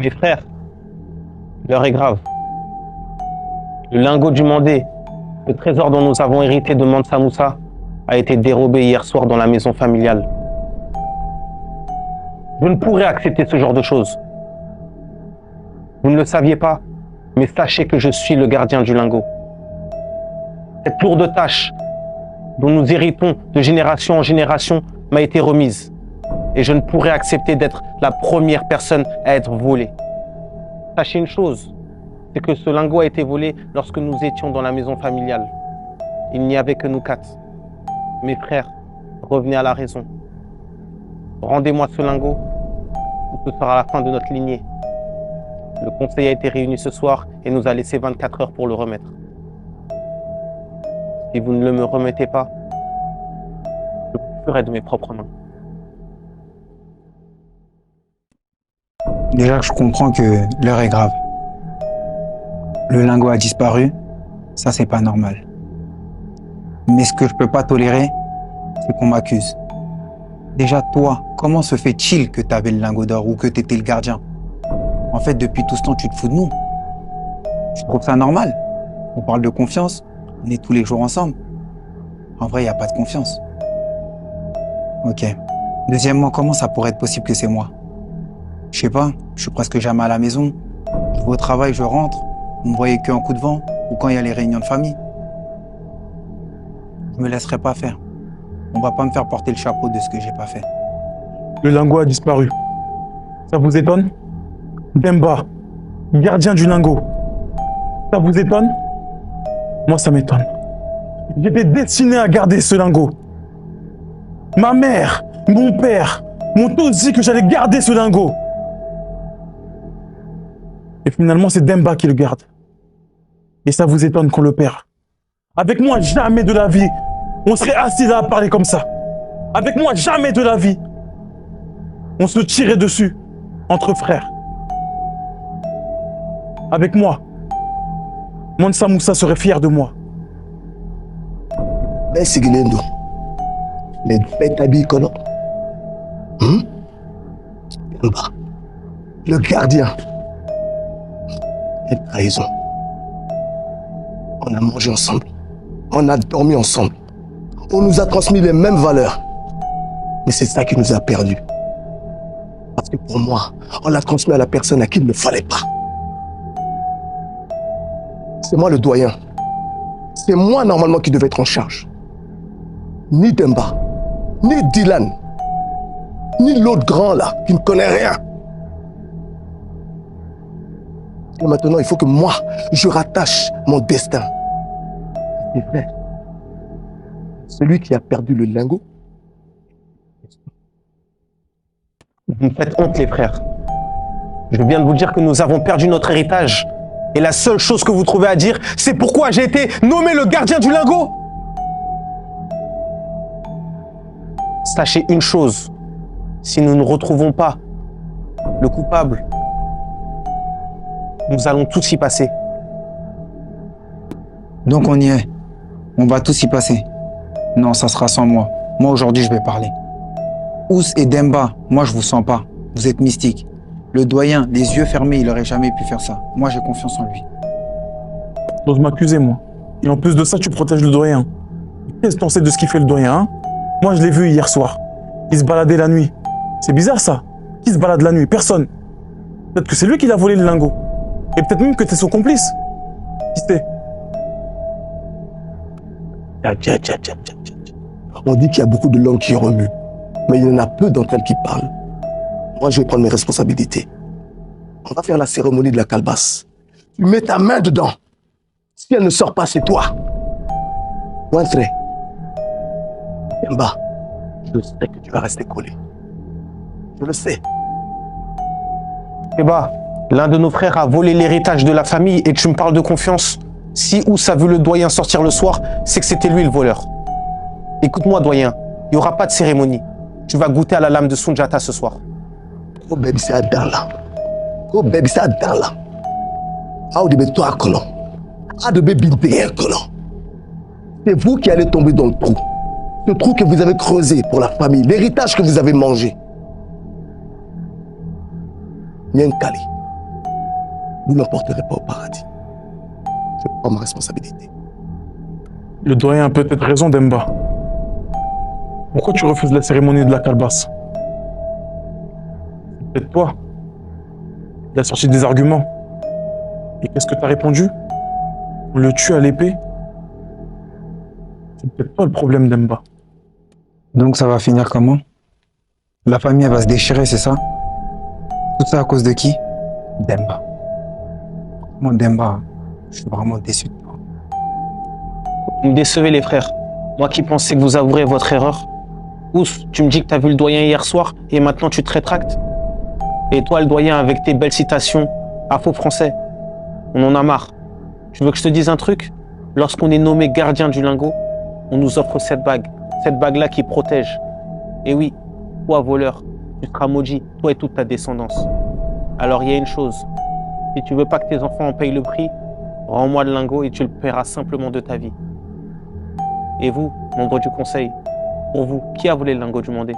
Mes frères, l'heure est grave. Le lingot du Mandé, le trésor dont nous avons hérité de Mansa Moussa, a été dérobé hier soir dans la maison familiale. Je ne pourrais accepter ce genre de choses. Vous ne le saviez pas, mais sachez que je suis le gardien du lingot. Cette lourde tâche dont nous héritons de génération en génération m'a été remise. Et je ne pourrais accepter d'être la première personne à être volée. Sachez une chose, c'est que ce lingot a été volé lorsque nous étions dans la maison familiale. Il n'y avait que nous quatre. Mes frères, revenez à la raison. Rendez-moi ce lingot, ou ce sera la fin de notre lignée. Le conseil a été réuni ce soir et nous a laissé 24 heures pour le remettre. Si vous ne le me remettez pas, je le ferai de mes propres mains. Déjà, je comprends que l'heure est grave. Le lingot a disparu, ça c'est pas normal. Mais ce que je peux pas tolérer, c'est qu'on m'accuse. Déjà, toi, comment se fait-il que tu avais le lingot d'or ou que tu étais le gardien? En fait, depuis tout ce temps, tu te fous de nous. Tu trouves ça normal? On parle de confiance, on est tous les jours ensemble. En vrai, il n'y a pas de confiance. Ok. Deuxièmement, comment ça pourrait être possible que c'est moi? Je sais pas, je suis presque jamais à la maison. Je vais au travail, je rentre. Vous me voyez qu'un coup de vent ou quand il y a les réunions de famille. Je me laisserai pas faire. On va pas me faire porter le chapeau de ce que j'ai pas fait. Le lingot a disparu. Ça vous étonne? Demba, gardien du lingot. Ça vous étonne? Moi, ça m'étonne. J'étais destiné à garder ce lingot. Ma mère, mon père m'ont tous dit que j'allais garder ce lingot. Et finalement, c'est Demba qui le garde. Et ça vous étonne qu'on le perd. Avec moi, jamais de la vie, on serait assis là à parler comme ça. Avec moi, jamais de la vie, on se tirait dessus, entre frères. Avec moi, Mansa Moussa serait fier de moi. Ben Sigilendo, les bêtes habillées qu'on le gardien. Une trahison. On a mangé ensemble. On a dormi ensemble. On nous a transmis les mêmes valeurs. Mais c'est ça qui nous a perdus. Parce que pour moi, on l'a transmis à la personne à qui il ne fallait pas. C'est moi le doyen. C'est moi normalement qui devais être en charge. Ni Demba, ni Dylan, ni l'autre grand là, qui ne connaît rien. Et maintenant, il faut que moi, je rattache mon destin. C'est vrai. Celui qui a perdu le lingot. Vous me faites honte, les frères. Je viens de vous dire que nous avons perdu notre héritage. Et la seule chose que vous trouvez à dire, c'est pourquoi j'ai été nommé le gardien du lingot. Sachez une chose, si nous ne retrouvons pas le coupable, nous allons tous y passer. Donc on y est. On va tous y passer. Non, ça sera sans moi. Moi aujourd'hui je vais parler. Ous et Demba, moi je vous sens pas. Vous êtes mystiques. Le doyen, les yeux fermés, il aurait jamais pu faire ça. Moi j'ai confiance en lui. Tu oses m'accuser, moi. Et en plus de ça, tu protèges le doyen. Qu'est-ce que t'en sais de ce qu'il fait le doyen, hein? Moi je l'ai vu hier soir. Il se baladait la nuit. C'est bizarre ça. Qui se balade la nuit? Personne. Peut-être que c'est lui qui l'a volé le lingot. Et peut-être même que t'es son complice. Qui c'est? On dit qu'il y a beaucoup de langues qui remuent, mais il y en a peu d'entre elles qui parlent. Moi, je vais prendre mes responsabilités. On va faire la cérémonie de la calebasse. Tu mets ta main dedans. Si elle ne sort pas, c'est toi. Wentre, Demba, je sais que tu vas rester collé. Je le sais. Eba, l'un de nos frères a volé l'héritage de la famille et tu me parles de confiance. Si Ous a vu le doyen sortir le soir, c'est que c'était lui le voleur. Écoute-moi, doyen, il n'y aura pas de cérémonie. Tu vas goûter à la lame de Sundiata ce soir. Oh baby, c'est Adala. Oh baby, c'est Adala. Ah, de toi, colon. Ah, de baby, colon. C'est vous qui allez tomber dans le trou. Ce trou que vous avez creusé pour la famille, l'héritage que vous avez mangé. Nyankali, vous n'emporterez pas au paradis. Je prends ma responsabilité. Le doyen a peut-être raison, Demba. Pourquoi tu refuses la cérémonie de la calebasse? C'est peut-être toi. Il a sorti des arguments. Et qu'est-ce que tu as répondu? On le tue à l'épée? C'est peut-être toi le problème, Demba. Donc ça va finir comment? La famille elle va se déchirer, c'est ça? Tout ça à cause de qui? Demba. Moi, Demba, je suis vraiment déçu de toi. Vous me décevez les frères. Moi qui pensais que vous avouerez votre erreur. Ous, tu me dis que t'as vu le doyen hier soir et maintenant tu te rétractes. Et toi le doyen avec tes belles citations à faux français. On en a marre. Tu veux que je te dise un truc? Lorsqu'on est nommé gardien du lingot, on nous offre cette bague. Cette bague-là qui protège. Et oui, toi voleur, tu seras maudit, toi et toute ta descendance. Alors il y a une chose. Si tu veux pas que tes enfants en payent le prix, rends-moi le lingot et tu le paieras simplement de ta vie. Et vous, membre du conseil, pour vous, qui a volé le lingot du Mandé?